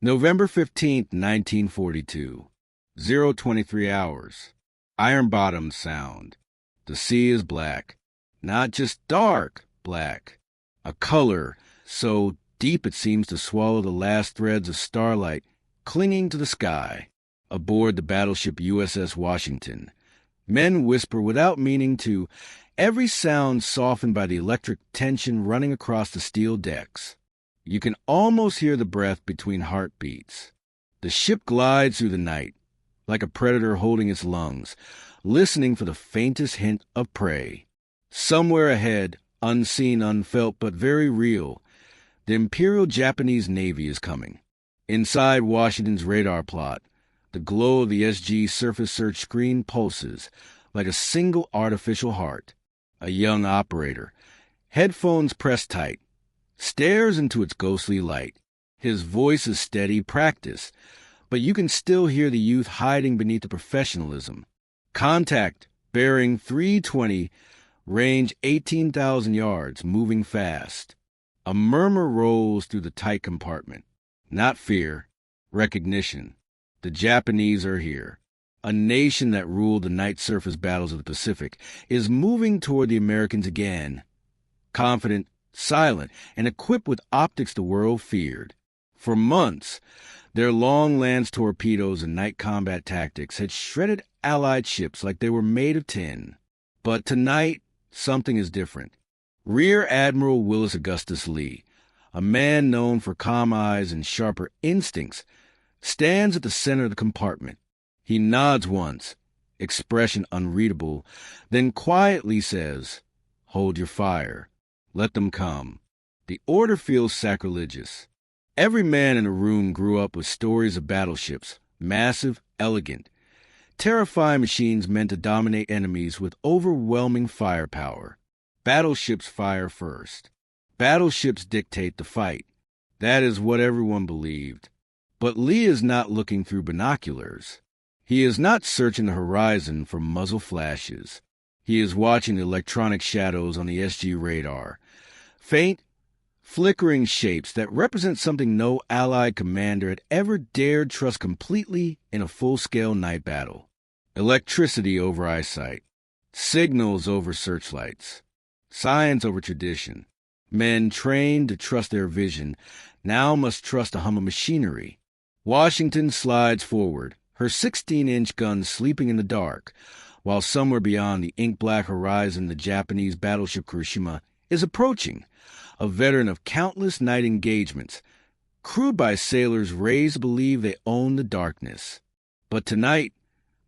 November 15th, 1942. 023 hours. Iron bottoms sound. The sea is black. Not just dark black. A color so deep it seems to swallow the last threads of starlight clinging to the sky. Aboard the battleship USS Washington, men whisper without meaning to, every sound softened by the electric tension running across the steel decks. You can almost hear the breath between heartbeats. The ship glides through the night, like a predator holding its lungs, listening for the faintest hint of prey. Somewhere ahead, unseen, unfelt, but very real, the Imperial Japanese Navy is coming. Inside Washington's radar plot, the glow of the SG surface search screen pulses like a single artificial heart. A young operator, headphones pressed tight, stares into its ghostly light. His voice is steady practice, but you can still hear the youth hiding beneath the professionalism. Contact, bearing 320, range 18,000 yards, moving fast. A murmur rolls through the tight compartment. Not fear, recognition. The Japanese are here. A nation that ruled the night surface battles of the Pacific is moving toward the Americans again. Confident, silent, and equipped with optics the world feared. For months, their long lance torpedoes and night combat tactics had shredded Allied ships like they were made of tin. But tonight, something is different. Rear Admiral Willis Lee, a man known for calm eyes and sharper instincts, stands at the center of the compartment. He nods once, expression unreadable, then quietly says, "Hold your fire. Let them come." The order feels sacrilegious. Every man in the room grew up with stories of battleships, massive, elegant, terrifying machines meant to dominate enemies with overwhelming firepower. Battleships fire first. Battleships dictate the fight. That is what everyone believed. But Lee is not looking through binoculars. He is not searching the horizon for muzzle flashes. He is watching the electronic shadows on the SG radar. Faint, flickering shapes that represent something no Allied commander had ever dared trust completely in a full-scale night battle. Electricity over eyesight. Signals over searchlights. Science over tradition. Men trained to trust their vision now must trust the hum of machinery. Washington slides forward, her 16-inch gun sleeping in the dark, while somewhere beyond the ink-black horizon the Japanese battleship Kirishima is approaching, a veteran of countless night engagements, crewed by sailors raised to believe they own the darkness. But tonight,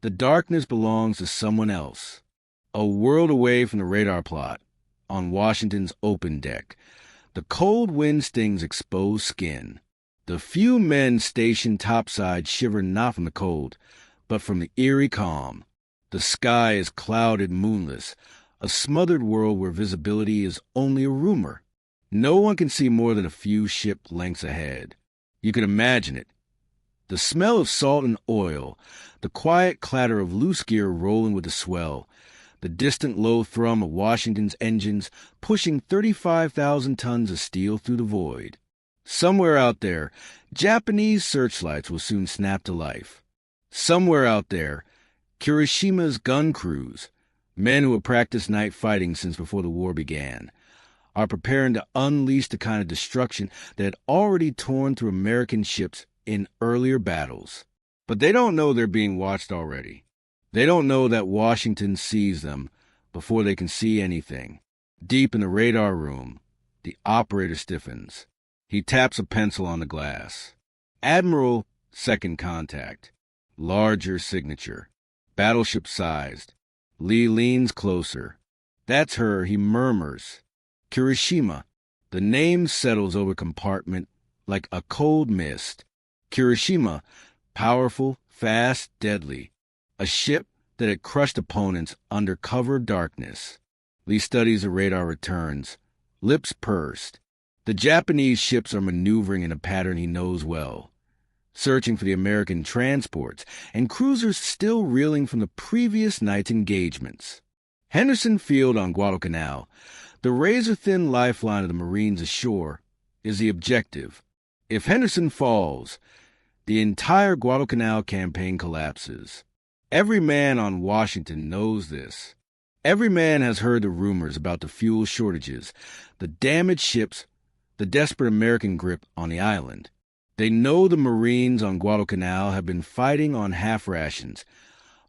the darkness belongs to someone else. A world away from the radar plot, on Washington's open deck, the cold wind stings exposed skin. The few men stationed topside shiver not from the cold, but from the eerie calm. The sky is clouded, moonless, a smothered world where visibility is only a rumor. No one can see more than a few ship lengths ahead. You can imagine it. The smell of salt and oil, the quiet clatter of loose gear rolling with the swell, the distant low thrum of Washington's engines pushing 35,000 tons of steel through the void. Somewhere out there, Japanese searchlights will soon snap to life. Somewhere out there, Kirishima's gun crews, men who have practiced night fighting since before the war began, are preparing to unleash the kind of destruction that had already torn through American ships in earlier battles. But they don't know they're being watched already. They don't know that Washington sees them before they can see anything. Deep in the radar room, the operator stiffens. He taps a pencil on the glass. Admiral, second contact. Larger signature. Battleship sized. Lee leans closer. That's her, he murmurs. Kirishima. The name settles over compartment like a cold mist. Kirishima, powerful, fast, deadly. A ship that had crushed opponents under cover of darkness. Lee studies the radar returns, lips pursed. The Japanese ships are maneuvering in a pattern he knows well, searching for the American transports and cruisers still reeling from the previous night's engagements. Henderson Field on Guadalcanal, the razor-thin lifeline of the Marines ashore, is the objective. If Henderson falls, The entire Guadalcanal campaign collapses. Every man on Washington knows this. Every man has heard the rumors about the fuel shortages, the damaged ships, the desperate American grip on the island. They know the Marines on Guadalcanal have been fighting on half rations,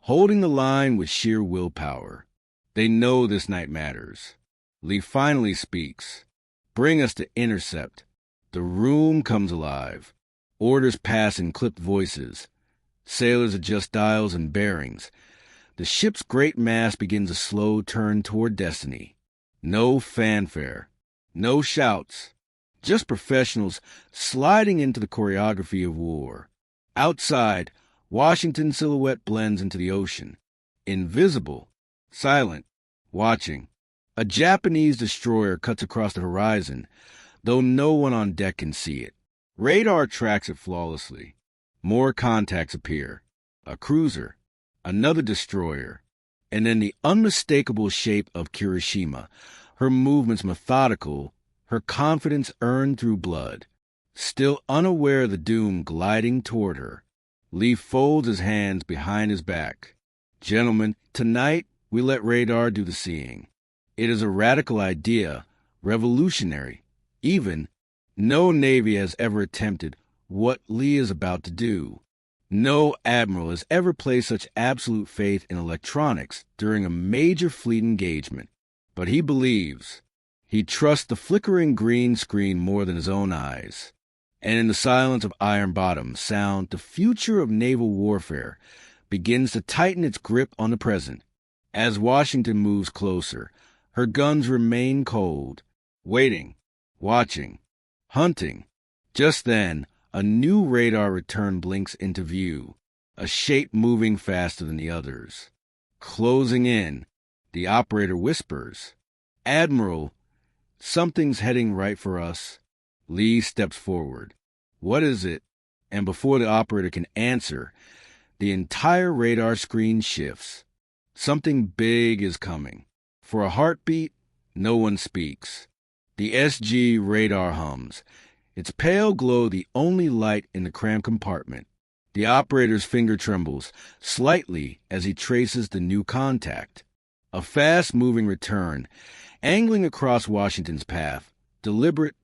holding the line with sheer willpower. They know this night matters. Lee finally speaks. Bring us to intercept. The room comes alive. Orders pass in clipped voices. Sailors adjust dials and bearings. The ship's great mast begins a slow turn toward destiny. No fanfare. No shouts. Just professionals sliding into the choreography of war. Outside, Washington's silhouette blends into the ocean. Invisible. Silent. Watching. A Japanese destroyer cuts across the horizon, though no one on deck can see it. Radar tracks it flawlessly. More contacts appear. A cruiser. Another destroyer. And then the unmistakable shape of Kirishima, her movements methodical, her confidence earned through blood. Still unaware of the doom gliding toward her, Lee folds his hands behind his back. Gentlemen, tonight we let radar do the seeing. It is a radical idea, revolutionary. Even, no Navy has ever attempted what Lee is about to do. No admiral has ever placed such absolute faith in electronics during a major fleet engagement. But he believes. He trusts the flickering green screen more than his own eyes. And in the silence of Iron Bottom sound, the future of naval warfare begins to tighten its grip on the present. As Washington moves closer, her guns remain cold, waiting, watching, hunting. Just then, a new radar return blinks into view, a shape moving faster than the others. Closing in, the operator whispers, "Admiral, something's heading right for us." Lee steps forward. "What is it?" And before the operator can answer, the entire radar screen shifts. Something big is coming. For a heartbeat, no one speaks. The SG radar hums, its pale glow the only light in the cramped compartment. The operator's finger trembles slightly as he traces the new contact. A fast-moving return, angling across Washington's path, deliberate,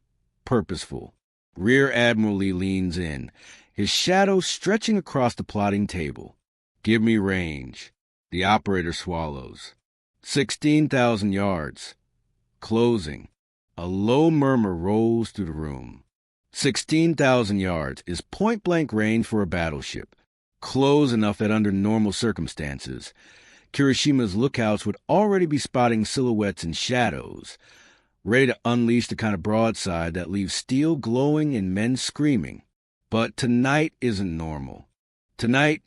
purposeful. Rear Admiral Lee leans in, his shadow stretching across the plotting table. "Give me range." The operator swallows. 16,000 yards. Closing. A low murmur rolls through the room. 16,000 yards is point-blank range for a battleship. Close enough that under normal circumstances, Kirishima's lookouts would already be spotting silhouettes and shadows, ready to unleash the kind of broadside that leaves steel glowing and men screaming. But tonight isn't normal. Tonight,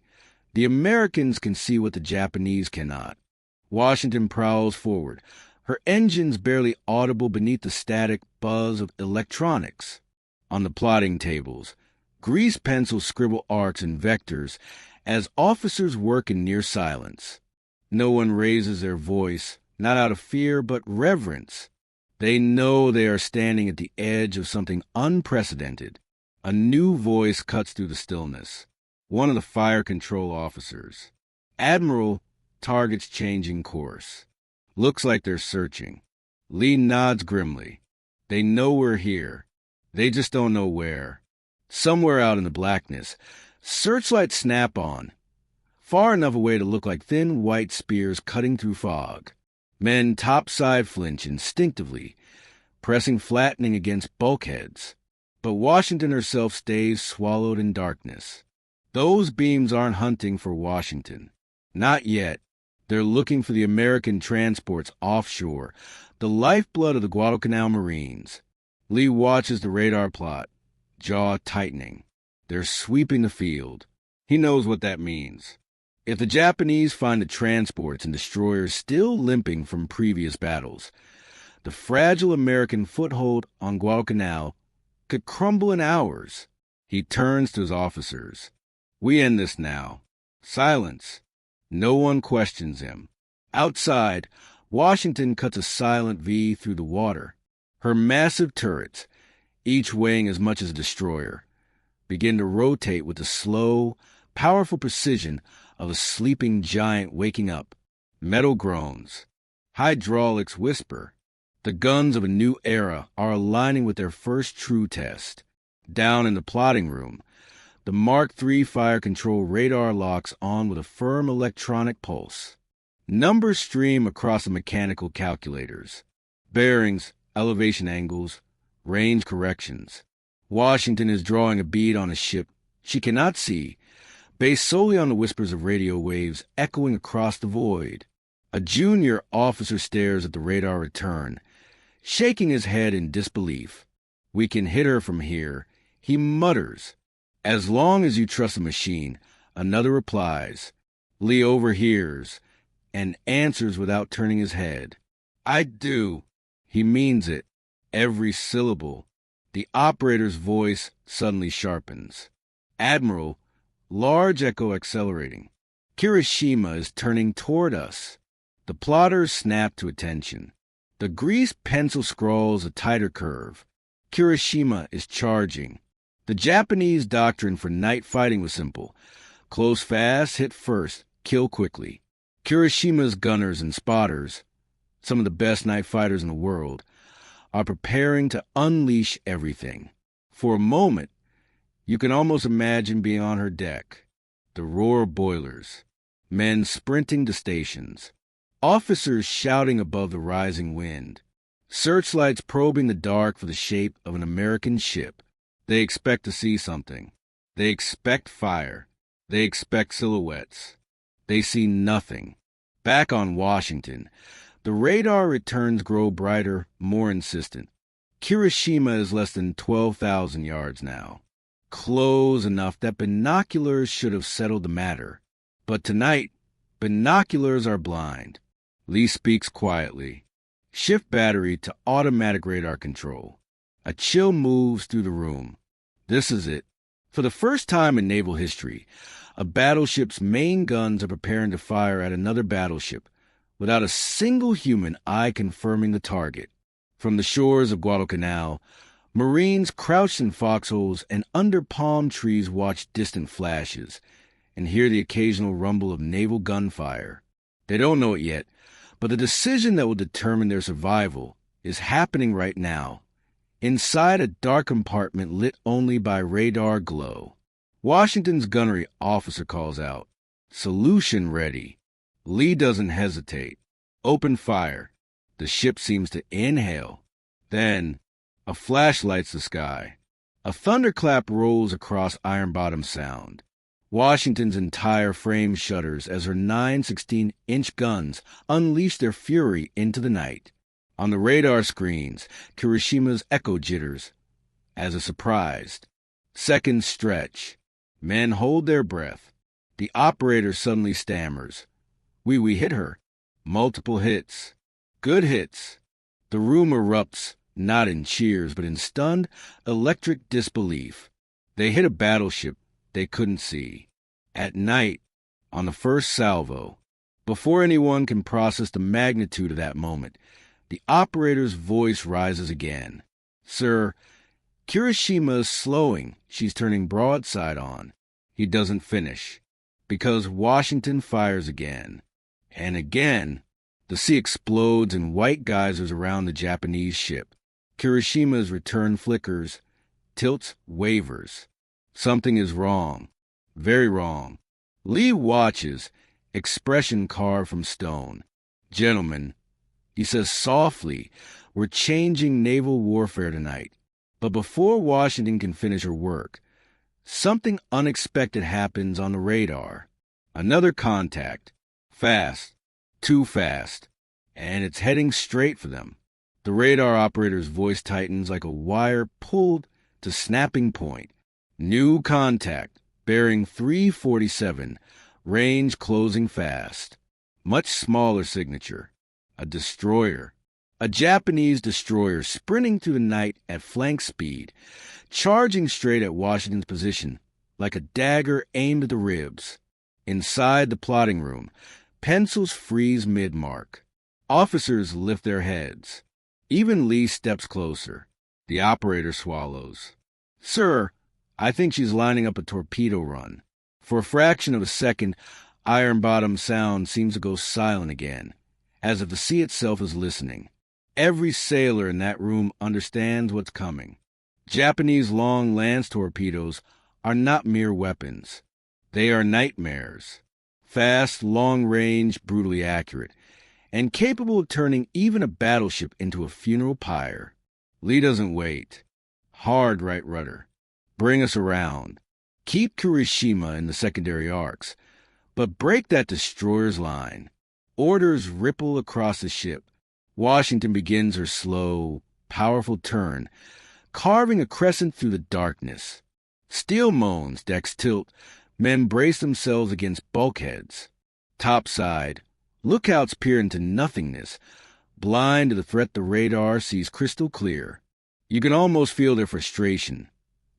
the Americans can see what the Japanese cannot. Washington prowls forward, her engines barely audible beneath the static buzz of electronics. On the plotting tables, grease pencils scribble arcs and vectors as officers work in near silence. No one raises their voice, not out of fear, but reverence. They know they are standing at the edge of something unprecedented. A new voice cuts through the stillness. One of the fire control officers. "Admiral, target's changing course." Looks like they're searching. Lee nods grimly. They know we're here. They just don't know where. Somewhere out in the blackness, searchlights snap on, far enough away to look like thin white spears cutting through fog. Men topside flinch instinctively, pressing flattening against bulkheads. But Washington herself stays swallowed in darkness. Those beams aren't hunting for Washington. Not yet. They're looking for the American transports offshore, the lifeblood of the Guadalcanal Marines. Lee watches the radar plot, jaw tightening. They're sweeping the field. He knows what that means. If the Japanese find the transports and destroyers still limping from previous battles, the fragile American foothold on Guadalcanal could crumble in hours. He turns to his officers. "We end this now. Silence." No one questions him. Outside, Washington cuts a silent V through the water. Her massive turrets, each weighing as much as a destroyer, begin to rotate with the slow, powerful precision of a sleeping giant waking up. Metal groans. Hydraulics whisper. The guns of a new era are aligning with their first true test. Down in the plotting room, the Mark III fire control radar locks on with a firm electronic pulse. Numbers stream across the mechanical calculators. Bearings, elevation angles, range corrections. Washington is drawing a bead on a ship she cannot see, based solely on the whispers of radio waves echoing across the void. A junior officer stares at the radar return, shaking his head in disbelief. "We can hit her from here," he mutters. "As long as you trust the machine," another replies. Lee overhears and answers without turning his head. "I do." He means it, every syllable. The operator's voice suddenly sharpens. "Admiral," large echo accelerating. "Kirishima is turning toward us." The plotters snap to attention. The greased pencil scrawls a tighter curve. Kirishima is charging. The Japanese doctrine for night fighting was simple. Close fast, hit first, kill quickly. Kirishima's gunners and spotters, some of the best night fighters in the world, are preparing to unleash everything. For a moment, you can almost imagine being on her deck. The roar of boilers, men sprinting to stations, officers shouting above the rising wind, searchlights probing the dark for the shape of an American ship. They expect to see something. They expect fire. They expect silhouettes. They see nothing. Back on Washington, the radar returns grow brighter, more insistent. Kirishima is less than 12,000 yards now. Close enough that binoculars should have settled the matter. But tonight, binoculars are blind. Lee speaks quietly. Shift battery to automatic radar control. A chill moves through the room. This is it. For the first time in naval history, a battleship's main guns are preparing to fire at another battleship without a single human eye confirming the target. From the shores of Guadalcanal, Marines crouched in foxholes and under palm trees watch distant flashes and hear the occasional rumble of naval gunfire. They don't know it yet, but the decision that will determine their survival is happening right now, inside a dark compartment lit only by radar glow. Washington's gunnery officer calls out, "Solution ready." Lee doesn't hesitate. Open fire. The ship seems to inhale. Then, a flash lights the sky. A thunderclap rolls across Iron-Bottom Sound. Washington's entire frame shudders as her 9/16-inch guns unleash their fury into the night. On the radar screens, Kirishima's echo jitters as a surprised. Seconds stretch. Men hold their breath. The operator suddenly stammers. We hit her. Multiple hits. Good hits. The room erupts, not in cheers, but in stunned, electric disbelief. They hit a battleship they couldn't see. At night, on the first salvo, before anyone can process the magnitude of that moment, the operator's voice rises again. "Sir, Kirishima is slowing. She's turning broadside on." He doesn't finish, because Washington fires again. And again, the sea explodes in white geysers around the Japanese ship. Kirishima's return flickers, tilts, wavers. Something is wrong. Very wrong. Lee watches, expression carved from stone. "Gentlemen," he says softly, "we're changing naval warfare tonight." But before Washington can finish her work, something unexpected happens on the radar. Another contact. Fast. Too fast. And it's heading straight for them. The radar operator's voice tightens like a wire pulled to snapping point. New contact. Bearing 347. Range closing fast. Much smaller signature. A destroyer. A Japanese destroyer sprinting through the night at flank speed, charging straight at Washington's position like a dagger aimed at the ribs. Inside the plotting room, pencils freeze mid-mark. Officers lift their heads. Even Lee steps closer. The operator swallows. "Sir, I think she's lining up a torpedo run. For a fraction of a second, Iron Bottom Sound seems to go silent again, as if the sea itself is listening. Every sailor in that room understands what's coming. Japanese long lance torpedoes are not mere weapons. They are nightmares. Fast, long-range, brutally accurate, and capable of turning even a battleship into a funeral pyre. Lee doesn't wait. Hard right rudder. Bring us around. Keep Kirishima in the secondary arcs, but break that destroyer's line. Orders ripple across the ship. Washington begins her slow, powerful turn, carving a crescent through the darkness. Steel moans, decks tilt, men brace themselves against bulkheads. Topside, lookouts peer into nothingness, blind to the threat the radar sees crystal clear. You can almost feel their frustration,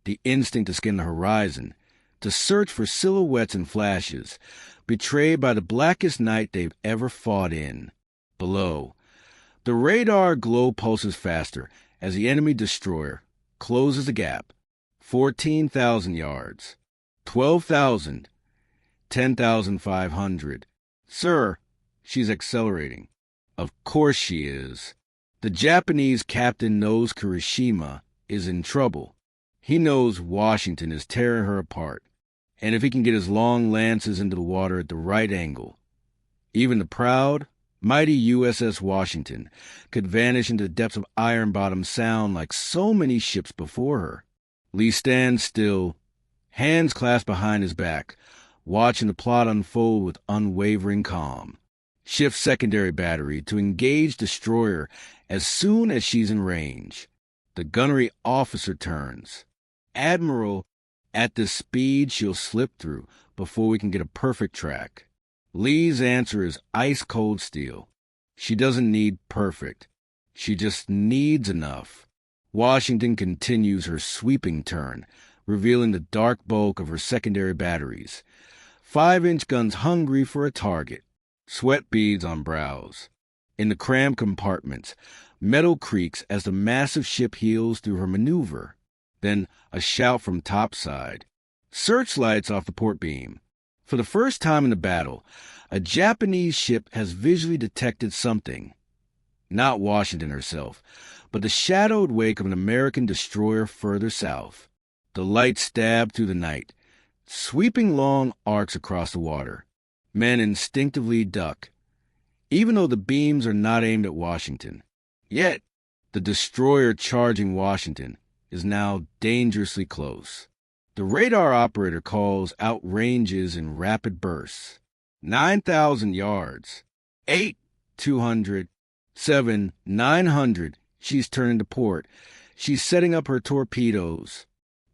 the instinct to scan the horizon, to search for silhouettes and flashes, betrayed by the blackest night they've ever fought in. Below, the radar glow pulses faster as the enemy destroyer closes the gap. 14,000 yards. 12,000. 10,500. Sir, she's accelerating. Of course she is. The Japanese captain knows Kirishima is in trouble. He knows Washington is tearing her apart, and if he can get his long lances into the water at the right angle, even the proud, mighty USS Washington could vanish into the depths of Iron Bottom Sound like so many ships before her. Lee stands still, hands clasped behind his back, watching the plot unfold with unwavering calm. Shift secondary battery to engage destroyer as soon as she's in range. The gunnery officer turns. Admiral, at the speed she'll slip through before we can get a perfect track. Lee's answer is ice-cold steel. She doesn't need perfect. She just needs enough. Washington continues her sweeping turn, revealing the dark bulk of her secondary batteries. 5-inch guns hungry for a target. Sweat beads on brows. In the crammed compartments, metal creaks as the massive ship heels through her maneuver. Then a shout from topside. Searchlights off the port beam. For the first time in the battle, a Japanese ship has visually detected something. Not Washington herself, but the shadowed wake of an American destroyer further south. The light stabbed through the night, sweeping long arcs across the water. Men instinctively duck, even though the beams are not aimed at Washington. Yet, the destroyer charging Washington is now dangerously close. The radar operator calls out ranges in rapid bursts. 9,000 yards. 8, 200. 7, 900. She's turning to port. She's setting up her torpedoes.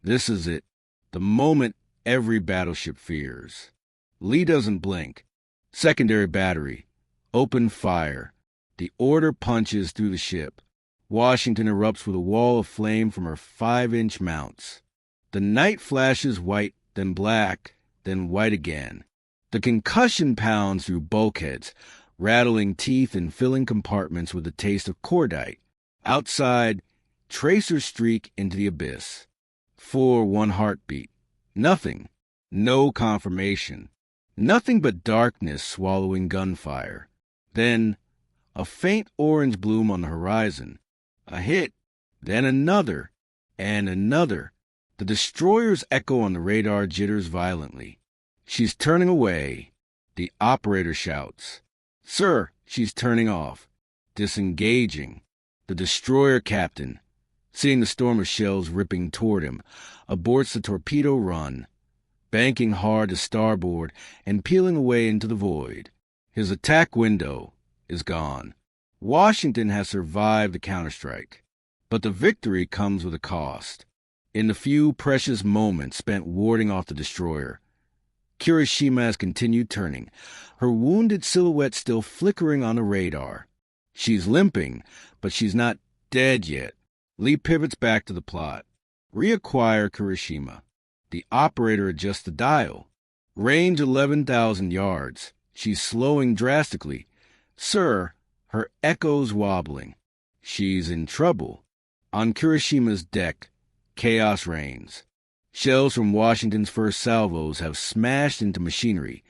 This is it. The moment every battleship fears. Lee doesn't blink. Secondary battery. Open fire. The order punches through the ship. Washington erupts with a wall of flame from her 5-inch mounts. The night flashes white, then black, then white again. The concussion pounds through bulkheads, rattling teeth and filling compartments with a taste of cordite. Outside, tracers streak into the abyss. 1 heartbeat. Nothing. No confirmation. Nothing but darkness swallowing gunfire. Then, a faint orange bloom on the horizon. A hit. Then another. And another. The destroyer's echo on the radar jitters violently. She's turning away. The operator shouts. Sir, she's turning off. Disengaging. The destroyer captain, seeing the storm of shells ripping toward him, aborts the torpedo run, banking hard to starboard and peeling away into the void. His attack window is gone. Washington has survived the counterstrike, but the victory comes with a cost. In the few precious moments spent warding off the destroyer, Kirishima has continued turning, her wounded silhouette still flickering on the radar. She's limping, but she's not dead yet. Lee pivots back to the plot. Reacquire Kirishima. The operator adjusts the dial. Range 11,000 yards. She's slowing drastically. Sir, her echo's wobbling. She's in trouble. On Kirishima's deck, chaos reigns. Shells from Washington's first salvos have smashed into machinery,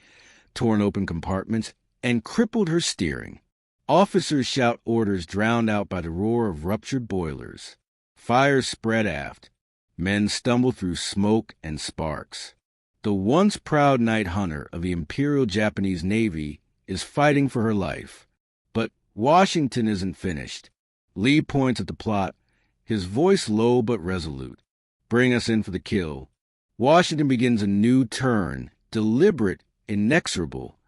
torn open compartments, and crippled her steering. Officers shout orders drowned out by the roar of ruptured boilers. Fires spread aft. Men stumble through smoke and sparks. The once proud night hunter of the Imperial Japanese Navy is fighting for her life. But Washington isn't finished. Lee points at the plot, his voice low but resolute. Bring us in for the kill. Washington begins a new turn, deliberate, inexorable,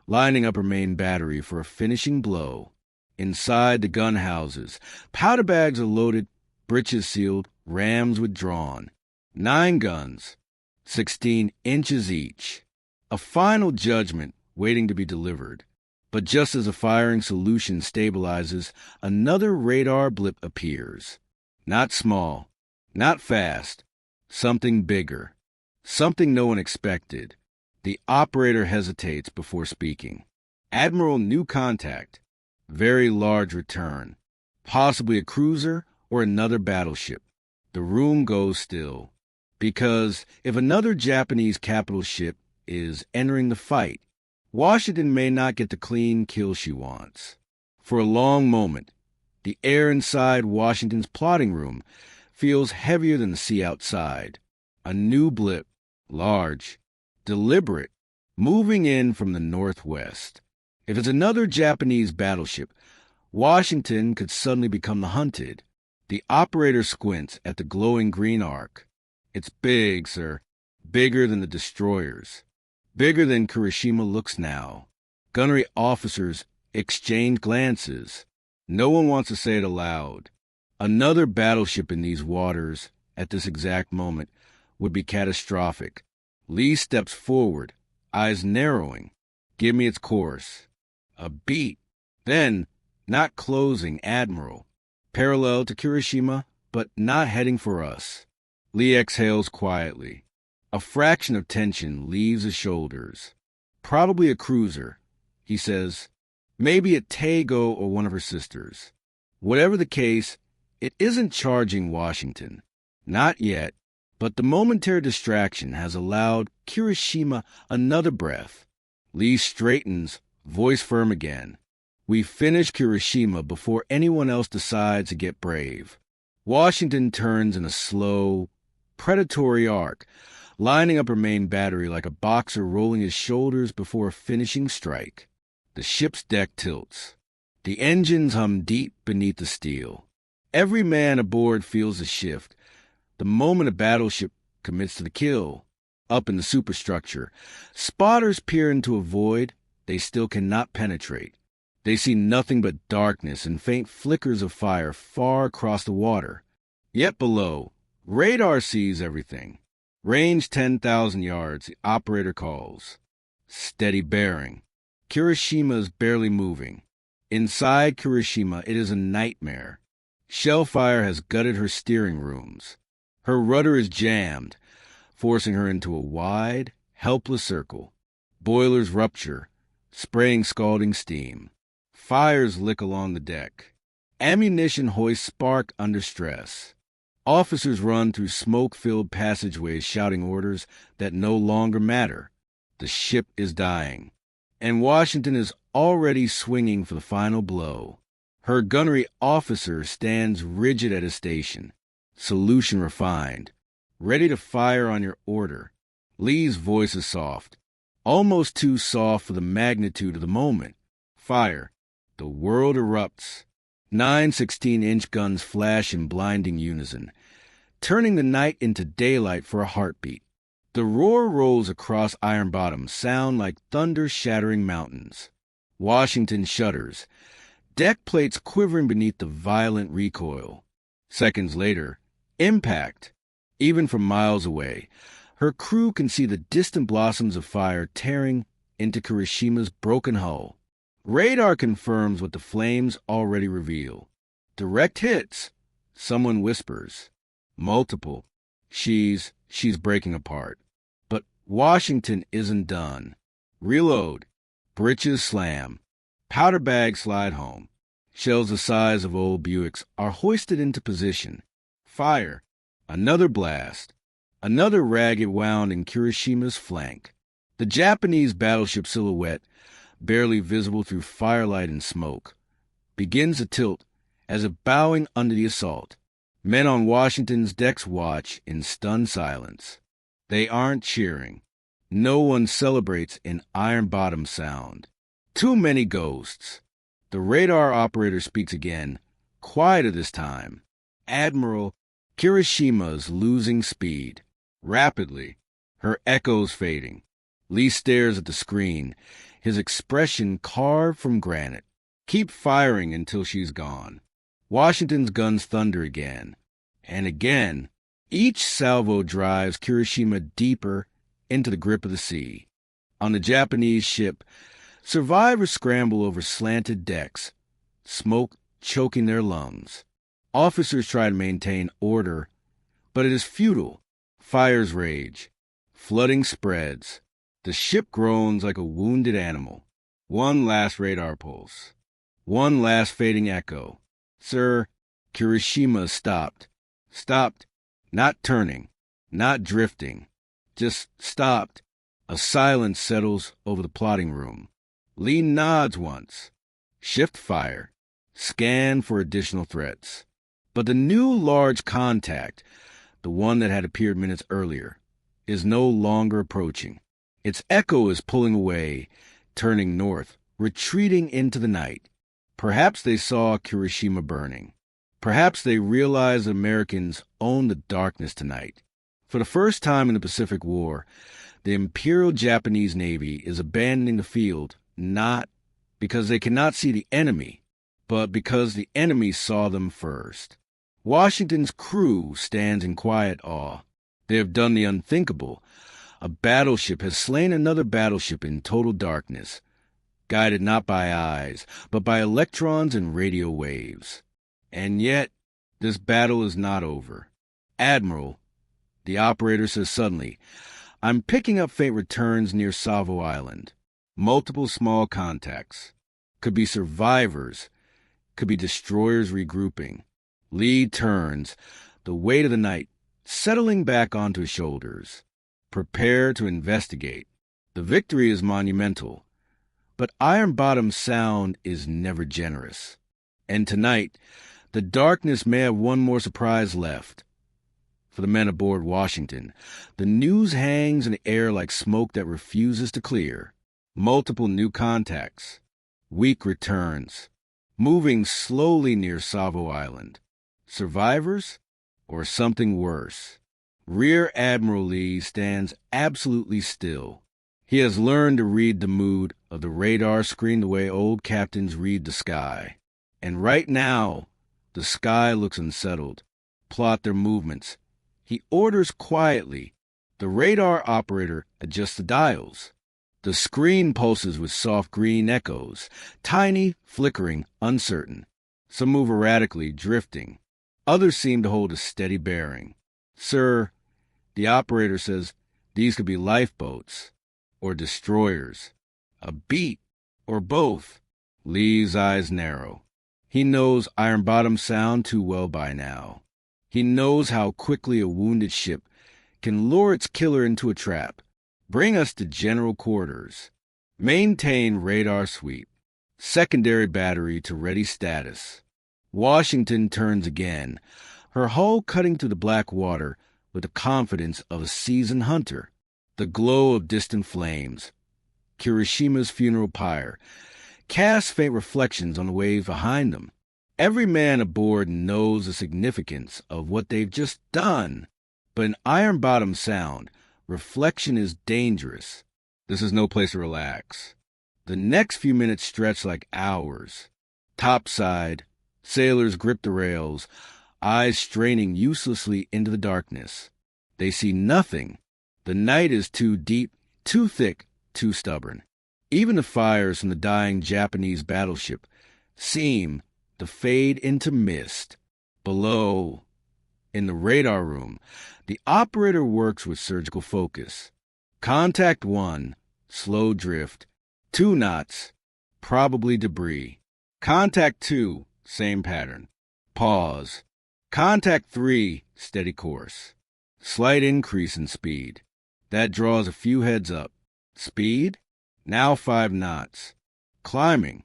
lining up her main battery for a finishing blow. Inside the gun houses, powder bags are loaded, breeches sealed, rams withdrawn. 9 guns, 16 inches each. A final judgment waiting to be delivered. But just as a firing solution stabilizes, another radar blip appears. Not small, not fast, something bigger, something no one expected. The operator hesitates before speaking. Admiral, new contact. Very large return. Possibly a cruiser or another battleship. The room goes still. Because if another Japanese capital ship is entering the fight, Washington may not get the clean kill she wants. For a long moment, the air inside Washington's plotting room feels heavier than the sea outside. A new blip, large, deliberate, moving in from the northwest. If it's another Japanese battleship, Washington could suddenly become the hunted. The operator squints at the glowing green arc. It's big, sir. Bigger than the destroyers. Bigger than Kirishima looks now. Gunnery officers exchange glances. No one wants to say it aloud. Another battleship in these waters, at this exact moment, would be catastrophic. Lee steps forward, eyes narrowing. Give me its course. A beat. Then, not closing, Admiral. Parallel to Kirishima, but not heading for us. Lee exhales quietly. A fraction of tension leaves his shoulders. Probably a cruiser, he says. Maybe a Tago or one of her sisters. Whatever the case, it isn't charging Washington. Not yet, but the momentary distraction has allowed Kirishima another breath. Lee straightens, voice firm again. We finish Kirishima before anyone else decides to get brave. Washington turns in a slow, predatory arc, lining up her main battery like a boxer rolling his shoulders before a finishing strike. The ship's deck tilts. The engines hum deep beneath the steel. Every man aboard feels the shift. The moment a battleship commits to the kill, up in the superstructure, spotters peer into a void they still cannot penetrate. They see nothing but darkness and faint flickers of fire far across the water. Yet below, radar sees everything. Range 10,000 yards, the operator calls. Steady bearing. Kirishima is barely moving. Inside Kirishima, it is a nightmare. Shellfire has gutted her steering rooms. Her rudder is jammed, forcing her into a wide, helpless circle. Boilers rupture, spraying scalding steam. Fires lick along the deck. Ammunition hoists spark under stress. Officers run through smoke-filled passageways shouting orders that no longer matter. The ship is dying. And Washington is already swinging for the final blow. Her gunnery officer stands rigid at his station, solution refined, ready to fire on your order. Lee's voice is soft, almost too soft for the magnitude of the moment. Fire. The world erupts. 9 16-inch guns flash in blinding unison, turning the night into daylight for a heartbeat. The roar rolls across Iron Bottom, sound like thunder shattering mountains. Washington shudders, deck plates quivering beneath the violent recoil. Seconds later, impact. Even from miles away, her crew can see the distant blossoms of fire tearing into Kirishima's broken hull. Radar confirms what the flames already reveal. Direct hits. Someone whispers. Multiple. She's breaking apart. But Washington isn't done. Reload. Breeches slam. Powder bags slide home. Shells the size of old Buicks are hoisted into position. Fire. Another blast. Another ragged wound in Kirishima's flank. The Japanese battleship silhouette, barely visible through firelight and smoke, begins to tilt as if bowing under the assault. Men on Washington's decks watch in stunned silence. They aren't cheering. No one celebrates in Iron Bottom Sound. Too many ghosts. The radar operator speaks again, quieter this time. Admiral, Kirishima's losing speed. Rapidly, her echoes fading. Lee stares at the screen, his expression carved from granite. Keep firing until she's gone. Washington's guns thunder again. And again, each salvo drives Kirishima deeper into the grip of the sea. On the Japanese ship, survivors scramble over slanted decks, smoke choking their lungs. Officers try to maintain order, but it is futile. Fires rage. Flooding spreads. The ship groans like a wounded animal. One last radar pulse. One last fading echo. Sir, Kirishima stopped. Stopped. Not turning. Not drifting. Just stopped. A silence settles over the plotting room. Lee nods once. Shift fire. Scan for additional threats. But the new large contact, the one that had appeared minutes earlier, is no longer approaching. Its echo is pulling away, turning north, retreating into the night. Perhaps they saw Kirishima burning. Perhaps they realized that Americans own the darkness tonight. For the first time in the Pacific War, the Imperial Japanese Navy is abandoning the field, not because they cannot see the enemy, but because the enemy saw them first. Washington's crew stands in quiet awe. They have done the unthinkable. A battleship has slain another battleship in total darkness, guided not by eyes, but by electrons and radio waves. And yet, this battle is not over. Admiral, the operator says suddenly, I'm picking up faint returns near Savo Island. Multiple small contacts. Could be survivors. Could be destroyers regrouping. Lee turns, the weight of the night settling back onto his shoulders. Prepare to investigate. The victory is monumental, but Iron Bottom Sound is never generous. And tonight, the darkness may have one more surprise left. For the men aboard Washington, the news hangs in the air like smoke that refuses to clear. Multiple new contacts. Weak returns. Moving slowly near Savo Island. Survivors? Or something worse? Rear Admiral Lee stands absolutely still. He has learned to read the mood of the radar screen the way old captains read the sky. And right now, the sky looks unsettled. Plot their movements. He orders quietly. The radar operator adjusts the dials. The screen pulses with soft green echoes, tiny, flickering, uncertain. Some move erratically, drifting. Others seem to hold a steady bearing. Sir, the operator says, these could be lifeboats or destroyers. A beat or both. Lee's eyes narrow. He knows Iron Bottom Sound too well by now. He knows how quickly a wounded ship can lure its killer into a trap. Bring us to general quarters. Maintain radar sweep. Secondary battery to ready status. Washington turns again, her hull cutting through the black water with the confidence of a seasoned hunter. The glow of distant flames. Kirishima's funeral pyre casts faint reflections on the waves behind them. Every man aboard knows the significance of what they've just done. But in Iron Bottom Sound, reflection is dangerous. This is no place to relax. The next few minutes stretch like hours. Topside, sailors grip the rails, eyes straining uselessly into the darkness. They see nothing. The night is too deep, too thick, too stubborn. Even the fires from the dying Japanese battleship seem to fade into mist. Below, in the radar room, the operator works with surgical focus. Contact 1, slow drift. 2 knots, probably debris. Contact 2, same pattern. Pause. Contact 3, steady course. Slight increase in speed. That draws a few heads up. Speed? Now 5 knots. Climbing.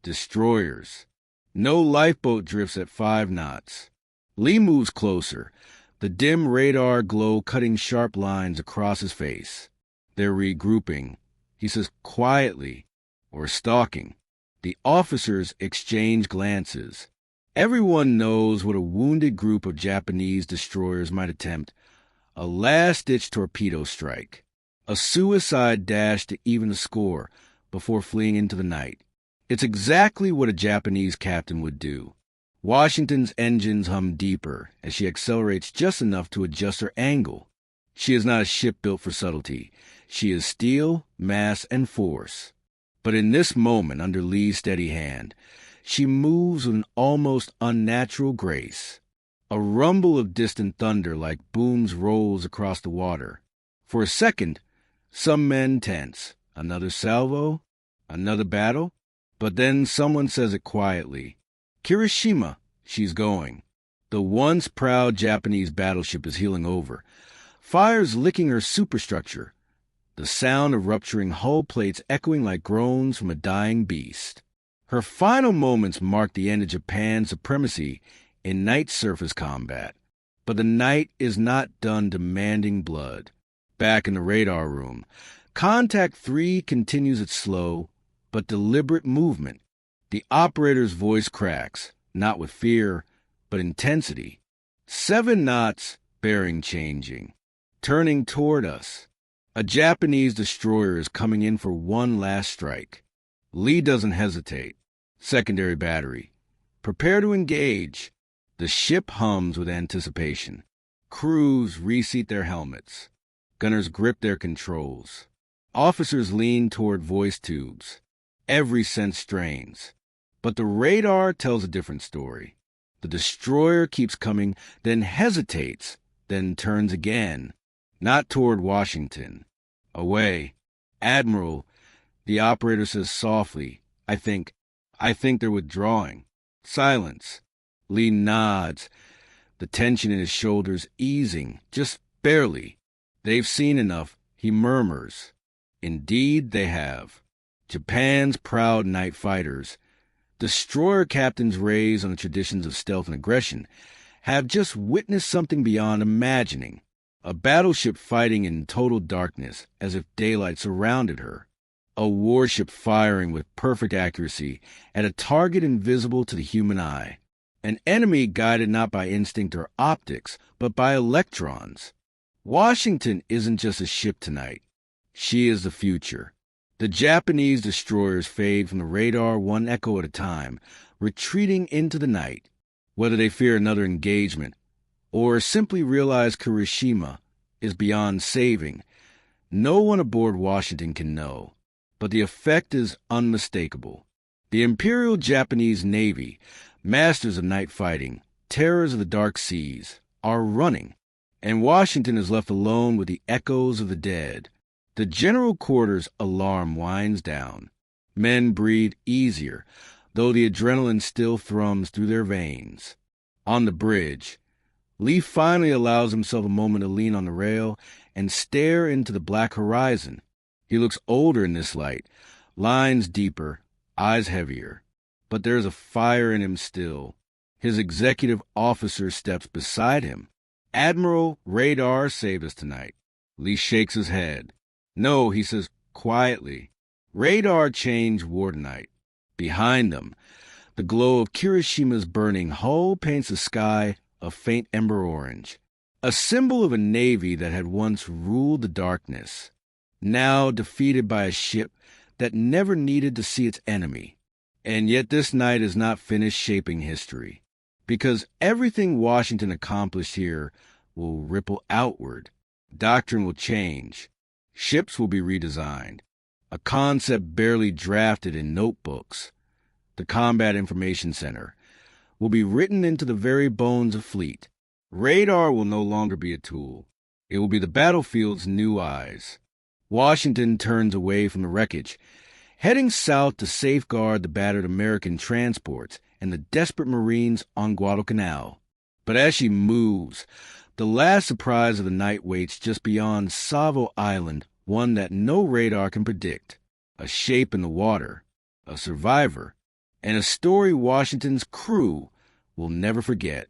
Destroyers. No lifeboat drifts at 5 knots. Lee moves closer, the dim radar glow cutting sharp lines across his face. They're regrouping. He says quietly, or stalking. The officers exchange glances. Everyone knows what a wounded group of Japanese destroyers might attempt. A last-ditch torpedo strike. A suicide dash to even the score before fleeing into the night. It's exactly what a Japanese captain would do. Washington's engines hum deeper as she accelerates just enough to adjust her angle. She is not a ship built for subtlety. She is steel, mass, and force. But in this moment, under Lee's steady hand, she moves with an almost unnatural grace. A rumble of distant thunder like booms rolls across the water. For a second, some men tense. Another salvo? Another battle? But then someone says it quietly. Kirishima, she's going. The once proud Japanese battleship is heeling over. Fire's licking her superstructure. The sound of rupturing hull plates echoing like groans from a dying beast. Her final moments mark the end of Japan's supremacy in night surface combat. But the night is not done demanding blood. Back in the radar room, Contact 3 continues its slow but deliberate movement. The operator's voice cracks, not with fear, but intensity. 7 knots, bearing changing. Turning toward us. A Japanese destroyer is coming in for one last strike. Lee doesn't hesitate. Secondary battery. Prepare to engage. The ship hums with anticipation. Crews reseat their helmets. Gunners grip their controls. Officers lean toward voice tubes. Every sense strains. But the radar tells a different story. The destroyer keeps coming, then hesitates, then turns again. Not toward Washington. Away. Admiral, the operator says softly, I think they're withdrawing. Silence. Lee nods, the tension in his shoulders easing, just barely. They've seen enough, he murmurs. Indeed, they have. Japan's proud night fighters, destroyer captains raised on the traditions of stealth and aggression, have just witnessed something beyond imagining. A battleship fighting in total darkness, as if daylight surrounded her. A warship firing with perfect accuracy at a target invisible to the human eye. An enemy guided not by instinct or optics, but by electrons. Washington isn't just a ship tonight. She is the future. The Japanese destroyers fade from the radar one echo at a time, retreating into the night. Whether they fear another engagement, or simply realize Kirishima is beyond saving, no one aboard Washington can know. But the effect is unmistakable. The Imperial Japanese Navy, masters of night fighting, terrors of the dark seas, are running, and Washington is left alone with the echoes of the dead. The general quarters alarm winds down. Men breathe easier, though the adrenaline still thrums through their veins. On the bridge, Lee finally allows himself a moment to lean on the rail and stare into the black horizon. He looks older in this light, lines deeper, eyes heavier. But there is a fire in him still. His executive officer steps beside him. Admiral, radar saved us tonight. Lee shakes his head. No, he says quietly. Radar changed war tonight. Behind them, the glow of Kirishima's burning hull paints the sky a faint ember orange, a symbol of a navy that had once ruled the darkness, now defeated by a ship that never needed to see its enemy. And yet this night is not finished shaping history, because everything Washington accomplished here will ripple outward. Doctrine will change. Ships will be redesigned. A concept barely drafted in notebooks, the Combat Information Center, will be written into the very bones of fleet. Radar will no longer be a tool. It will be the battlefield's new eyes. Washington turns away from the wreckage, heading south to safeguard the battered American transports and the desperate Marines on Guadalcanal. But as she moves, The last surprise of the night waits just beyond Savo Island, one that no radar can predict. A shape in the water, a survivor, and a story Washington's crew will never forget.